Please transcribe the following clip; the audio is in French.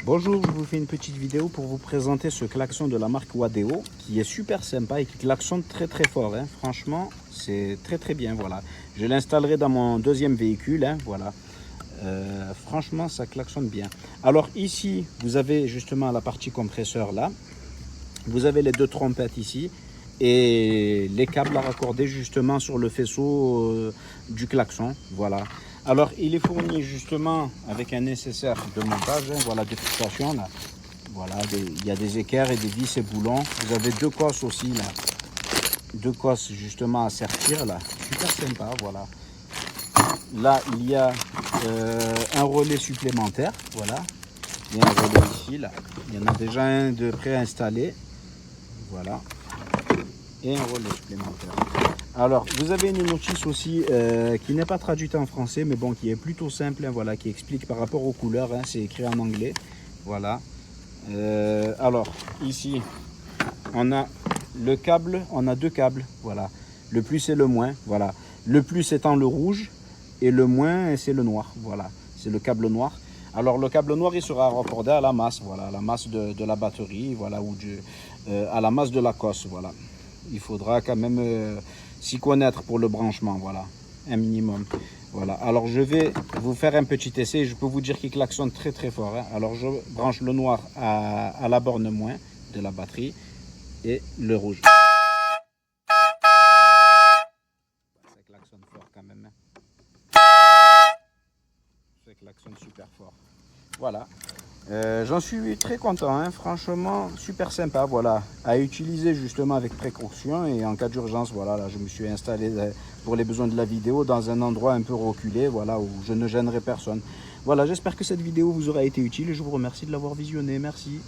Bonjour, je vous fais une petite vidéo pour vous présenter ce klaxon de la marque Wadeo qui est super sympa et qui klaxonne très fort. Franchement, c'est très bien. Voilà. Je l'installerai dans mon deuxième véhicule. Voilà. Franchement, ça klaxonne bien. Alors ici, vous avez justement la partie compresseur là. Vous avez les deux trompettes ici et les câbles à raccorder justement sur le faisceau du klaxon. Voilà. Alors il est fourni justement avec un nécessaire de montage, voilà, de fixation là. Voilà, il y a des équerres et des vis et boulons. Vous avez deux cosses aussi là. Deux cosses justement à sertir là. Super sympa, voilà. Là il y a un relais supplémentaire, voilà. Il y a un relais ici là. Il y en a déjà un de préinstallé. Voilà. Et un relais supplémentaire. Alors, vous avez une notice aussi qui n'est pas traduite en français, mais bon, qui est plutôt simple, voilà, qui explique par rapport aux couleurs, c'est écrit en anglais, voilà. Alors, ici, on a le câble, on a deux câbles, voilà. Le plus et le moins, voilà. Le plus étant le rouge et le moins, c'est le noir, voilà. C'est le câble noir. Alors, le câble noir, il sera raccordé à la masse, voilà, à la masse de la batterie, voilà, ou à la masse de la cosse, voilà. Il faudra quand même s'y connaître pour le branchement, voilà, un minimum. Voilà, alors je vais vous faire un petit essai, je peux vous dire qu'il klaxonne très fort. Alors je branche le noir à la borne moins de la batterie et le rouge. Ça klaxonne fort quand même. Ça klaxonne super fort. Voilà. J'en suis très content, franchement super sympa, voilà, à utiliser justement avec précaution et en cas d'urgence. Voilà, là je me suis installé pour les besoins de la vidéo dans un endroit un peu reculé, voilà, où je ne gênerai personne. Voilà, j'espère que cette vidéo vous aura été utile et je vous remercie de l'avoir visionnée. Merci.